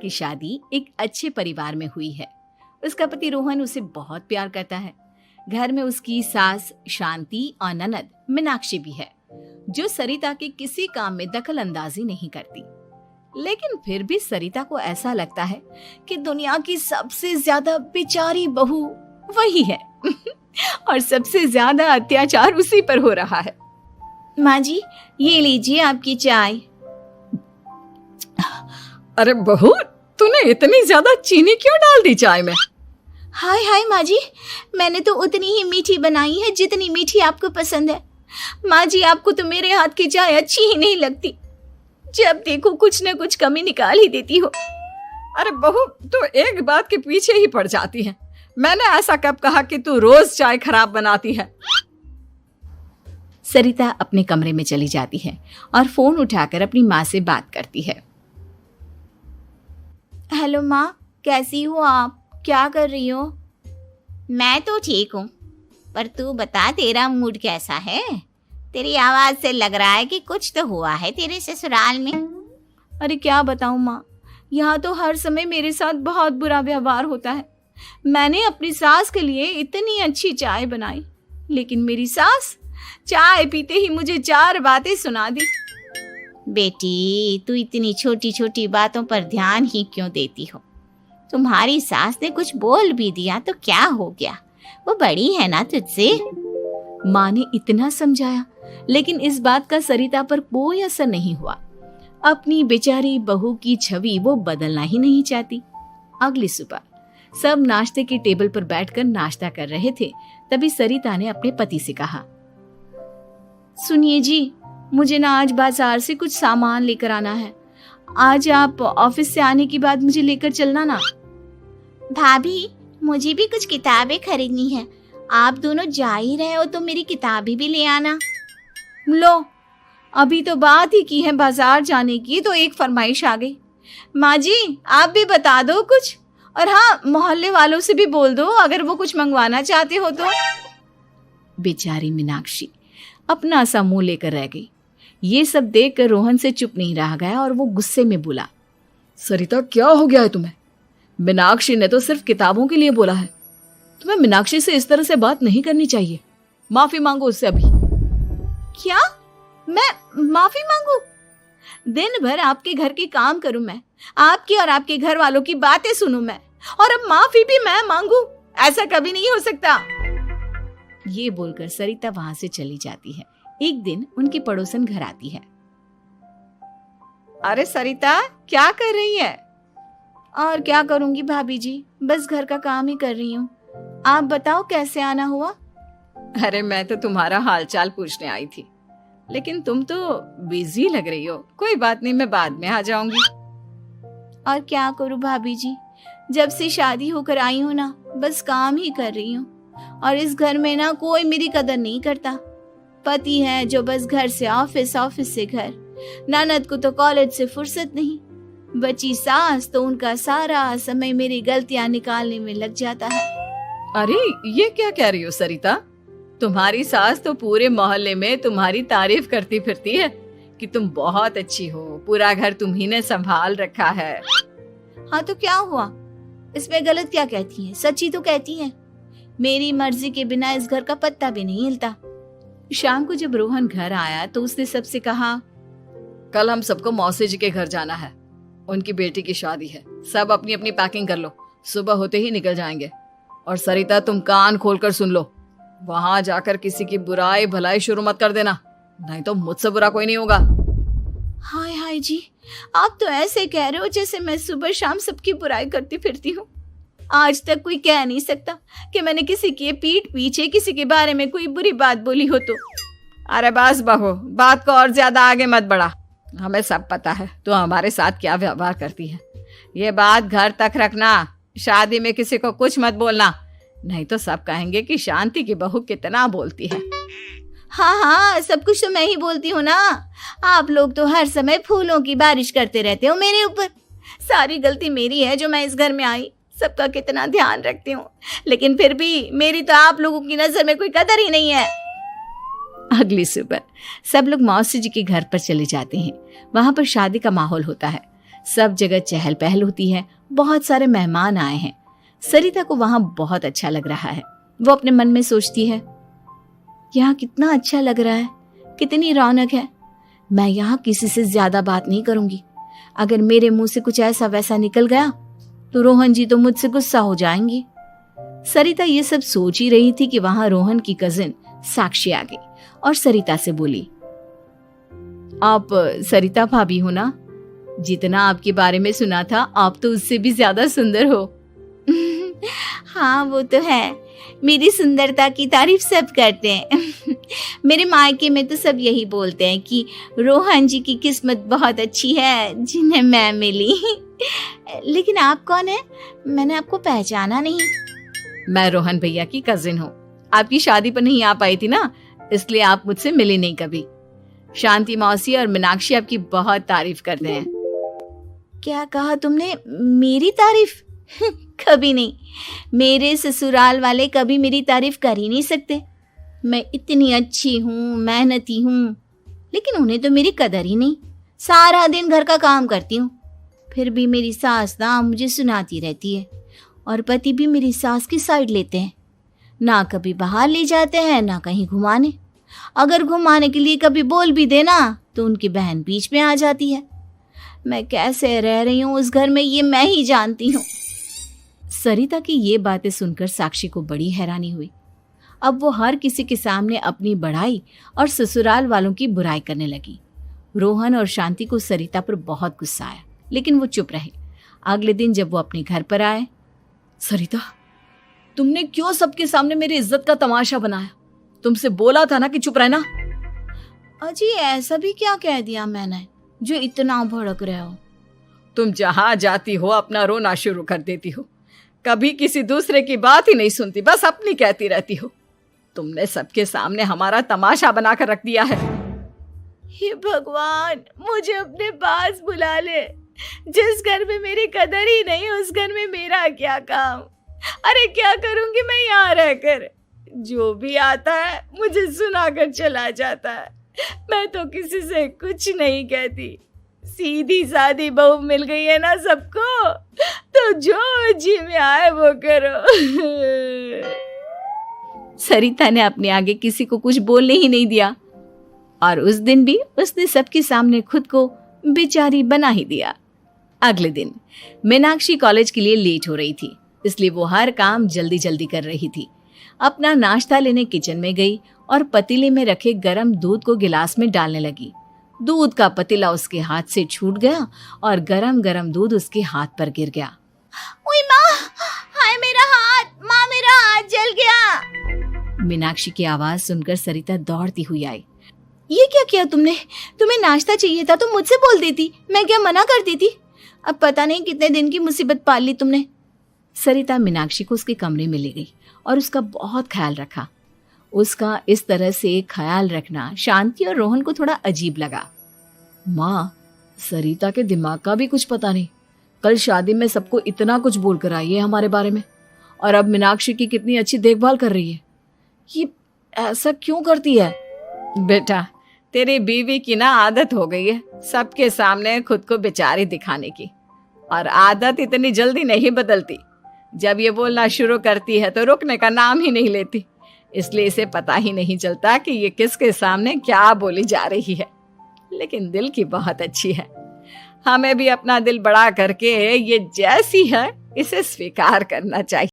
की शादी एक अच्छे परिवार में हुई है। उसका पति रोहन उसे बहुत प्यार करता है। घर में उसकी सास शांति और ननद मीनाक्षी भी है, जो सरिता के किसी काम में दखल अंदाजी नहीं करती। लेकिन फिर भी सरिता को ऐसा लगता है कि दुनिया की सबसे ज्यादा बेचारी बहू वही है और सबसे ज्यादा अत्याचार उसी पर हो रहा है। माँ जी, ये लीजिए आपकी चाय। अरे बहू, तूने इतनी ज्यादा चीनी क्यों डाल दी चाय में? हाय हाय माँ जी, मैंने तो उतनी ही मीठी बनाई है जितनी मीठी आपको पसंद है। माँ जी, आपको तो मेरे हाथ की चाय अच्छी ही नहीं लगती। जब देखो कुछ न कुछ कमी निकाल ही देती हो। अरे बहू, तू एक बात के पीछे ही पड़ जाती है। मैंने ऐसा कब कहा कि तू रोज चाय खराब बनाती है? सरिता अपने कमरे में चली जाती है और फोन उठाकर अपनी माँ से बात करती है। हेलो माँ, कैसी हो आप? क्या कर रही हो? मैं तो ठीक हूँ, पर तू बता, तेरा मूड कैसा है? तेरी आवाज से लग रहा है कि कुछ तो हुआ है तेरे ससुराल में। अरे क्या बताऊँ माँ, यहाँ तो हर समय मेरे साथ बहुत बुरा व्यवहार होता है। मैंने अपनी सास के लिए इतनी अच्छी चाय बनाई, लेकिन मेरी सास चाय पीते ही मुझे 4 बातें सुना दी। बेटी, तू इतनी छोटी छोटी बातों पर ध्यान ही क्यों देती हो? तुम्हारी सास ने कुछ बोल भी दिया तो क्या हो गया, वो बड़ी है ना तुझसे। माँ ने इतना समझाया, लेकिन इस बात का सरिता पर कोई असर नहीं हुआ। अपनी बेचारी बहू की छवि वो बदलना ही नहीं चाहती। अगली सुबह सब नाश्ते की टेबल पर बैठकर नाश्ता कर रहे थे, तभी सरिता ने अपने पति से कहा, सुनिए जी, मुझे ना आज बाजार से कुछ सामान लेकर आना है। आज आप ऑफिस से आने के बाद मुझे लेकर चलना ना। भाभी, मुझे भी कुछ किताबें खरीदनी है। आप दोनों जा ही रहे हो तो मेरी किताबें भी ले आना। लो, अभी तो बात ही की है बाजार जाने की, तो एक फरमाइश आ गई। माँ जी, आप भी बता दो कुछ, और हाँ, मोहल्ले वालों से भी बोल दो अगर वो कुछ मंगवाना चाहते हो तो। बेचारी मीनाक्षी अपना सा मुंह लेकर रह गई। ये सब देखकर रोहन से चुप नहीं रह गया और वो गुस्से में बोला, सरिता, क्या हो गया है तुम्हें? मीनाक्षी ने तो सिर्फ किताबों के लिए बोला है। तुम्हें मीनाक्षी से इस तरह से बात नहीं करनी चाहिए। माफी मांगो उससे अभी। क्या? मैं माफी मांगू? दिन भर आपके घर के काम करूं मैं, आपकी और आपके घर वालों की बातें सुनूं मैं, और अब माफी भी मैं मांगू? ऐसा कभी नहीं हो सकता। ये बोलकर सरिता वहां से चली जाती है। एक दिन उनकी पड़ोसन घर आती है। अरे सरिता, क्या कर रही है? और क्या करूंगी भाभी जी, बस घर का काम ही कर रही हूँ। आप बताओ कैसे आना हुआ? अरे मैं तो तुम्हारा हालचाल पूछने आई थी, लेकिन तुम तो बिजी लग रही हो। कोई बात नहीं, मैं बाद में आ जाऊंगी। और क्या करूं भाभी जी, जब से शादी होकर आई हूँ ना, बस काम ही कर रही हूँ। और इस घर में ना कोई मेरी कदर नहीं करता। पति है जो बस घर से ऑफिस, ऑफिस से घर। ननद को तो कॉलेज से फुर्सत नहीं। बची सास तो उनका सारा समय मेरी गलतियां निकालने में लग जाता है। अरे ये क्या कह रही हो सरिता? तुम्हारी सास तो पूरे मोहल्ले में तुम्हारी तारीफ करती फिरती है कि तुम बहुत अच्छी हो, पूरा घर तुम्ही ने संभाल रखा है। हाँ तो क्या हुआ, इसमें गलत क्या कहती है? सच्ची तो कहती है। मेरी मर्जी के बिना इस घर का पत्ता भी नहीं हिलता। शाम को जब रोहन घर आया तो उसने सबसे कहा, कल हम सबको मौसी जी के घर जाना है। उनकी बेटी की शादी है। सब अपनी अपनी पैकिंग कर लो, सुबह होते ही निकल जाएंगे। और सरिता, तुम कान खोलकर सुन लो, वहां जाकर किसी की बुराई भलाई शुरू मत कर देना, नहीं तो मुझसे बुरा कोई नहीं होगा। हाय हाय जी, आप तो ऐसे कह रहे हो जैसे मैं सुबह शाम सबकी बुराई करती फिरती हूँ। आज तक कोई कह नहीं सकता कि मैंने किसी की पीठ पीछे किसी के बारे में कोई बुरी बात बोली हो तो। अरे बस बहू, बात को और ज्यादा आगे मत बढ़ा। हमें सब पता है तो हमारे साथ क्या व्यवहार करती है। ये बात घर तक रखना, शादी में किसी को कुछ मत बोलना, नहीं तो सब कहेंगे कि शांति की बहू कितना बोलती है। हाँ हाँ, सब कुछ तो मैं ही बोलती हूँ ना। आप लोग तो हर समय फूलों की बारिश करते रहते हो मेरे ऊपर। सारी गलती मेरी है जो मैं इस घर में आई, सबका कितना ध्यान रखती हूँ, लेकिन फिर भी मेरी तो आप लोगों की नजर में कोई कदर ही नहीं है। अगली सुबह सब लोग मौसी जी के घर पर चले जाते हैं। वहां पर शादी का माहौल होता है। सब जगह चहल पहल होती है, बहुत सारे मेहमान आए हैं। सरिता को वहां बहुत अच्छा लग रहा है। वो अपने मन में सोचती है, यहाँ कितना अच्छा लग रहा है, कितनी रौनक है। मैं यहाँ किसी से ज्यादा बात नहीं करूंगी। अगर मेरे मुंह से कुछ ऐसा वैसा निकल गया तो रोहन जी तो मुझसे गुस्सा हो जाएंगी। सरिता ये सब सोच ही रही थी कि वहां रोहन की कजिन साक्षी आ गई और सरिता से बोली, आप सरिता भाभी हो ना? जितना आपके बारे में सुना था, आप तो उससे भी ज्यादा सुंदर हो। हाँ वो तो है, मेरी सुंदरता की तारीफ सब करते हैं। मेरे मायके में तो सब यही बोलते हैं कि रोहन जी की किस्मत बहुत अच्छी है जिन्हें मैं मिली। लेकिन आप कौन है? मैंने आपको पहचाना नहीं। मैं रोहन भैया की कजिन हूँ। आपकी शादी पर नहीं आ पाई थी ना, इसलिए आप मुझसे मिली नहीं कभी। शांति मौसी और मीनाक्षी आपकी बहुत तारीफ करते हैं। क्या कहा तुमने? मेरी तारीफ? कभी नहीं। मेरे ससुराल वाले कभी मेरी तारीफ कर ही नहीं सकते। मैं इतनी अच्छी हूँ, मेहनती हूँ, लेकिन उन्हें तो मेरी कदर ही नहीं। सारा दिन घर का काम करती हूँ, फिर भी मेरी सास ना मुझे सुनाती रहती है, और पति भी मेरी सास की साइड लेते हैं। ना कभी बाहर ले जाते हैं, ना कहीं घुमाने। अगर घुमाने के लिए कभी बोल भी देना तो उनकी बहन बीच में आ जाती है। मैं कैसे रह रही हूँ उस घर में, ये मैं ही जानती हूँ। सरिता की ये बातें सुनकर साक्षी को बड़ी हैरानी हुई। अब वो हर किसी के सामने अपनी बढ़ाई और ससुराल वालों की बुराई करने लगी। रोहन और शांति को सरिता पर बहुत गुस्सा आया, लेकिन वो चुप रहे। अगले दिन जब वो अपने घर पर आए, सरिता, तुमने क्यों सबके सामने मेरी इज्जत का तमाशा बनाया? तुमसे बोला था ना कि चुप रहना। अजी ऐसा भी क्या कह दिया मैंने जो इतना भड़क रहे हो? तुम जहां जाती हो अपना रोना शुरू कर देती हो, कभी किसी दूसरे की बात ही नहीं सुनती, बस अपनी कहती रहती हो। तुमने सबके सामने हमारा तमाशा बनाकर रख दिया है। हे भगवान, मुझे अपने पास बुला ले। जिस घर में मेरी कदर ही नहीं, उस घर में मेरा क्या काम? अरे क्या करूंगी मैं यहाँ रहकर? जो भी आता है मुझे सुनाकर चला जाता है। मैं तो किसी से कुछ नहीं कहती। सीधी सादी बहू मिल गई है ना सबको, तो जो जी में आए वो करो। सरिता ने अपने आगे किसी को कुछ बोलने ही नहीं दिया, और उस दिन भी उसने सबके सामने खुद को बेचारी बना ही दिया। अगले दिन मीनाक्षी कॉलेज के लिए लेट हो रही थी, इसलिए वो हर काम जल्दी जल्दी कर रही थी। अपना नाश्ता लेने किचन में गई और पतीले में रखे गरम दूध को गिलास में डालने लगी। दूध का पतीला उसके हाथ से छूट गया और गरम गरम दूध उसके हाथ पर गिर गया। ओए माँ, हाय मेरा हाथ, माँ मेरा हाथ जल गया। मीनाक्षी की आवाज सुनकर सरिता दौड़ती हुई आई। ये क्या किया तुमने? तुम्हें नाश्ता चाहिए था तो मुझसे बोल देती, मैं क्या मना करती थी? अब पता नहीं कितने दिन की मुसीबत पाल ली तुमने। सरिता मीनाक्षी को उसके कमरे में ले गई और उसका बहुत ख्याल रखा। उसका इस तरह से ख्याल रखना शांति और रोहन को थोड़ा अजीब लगा। माँ, सरिता के दिमाग का भी कुछ पता नहीं। कल शादी में सबको इतना कुछ बोल कर आई है हमारे बारे में, और अब मीनाक्षी की कितनी अच्छी देखभाल कर रही है। ये ऐसा क्यों करती है? बेटा, तेरी बीवी की ना आदत हो गई है सबके सामने खुद को बेचारी दिखाने की, और आदत इतनी जल्दी नहीं बदलती। जब ये बोलना शुरू करती है तो रुकने का नाम ही नहीं लेती, इसलिए इसे पता ही नहीं चलता कि ये किसके सामने क्या बोली जा रही है। लेकिन दिल की बहुत अच्छी है। हमें भी अपना दिल बड़ा करके ये जैसी है इसे स्वीकार करना चाहिए।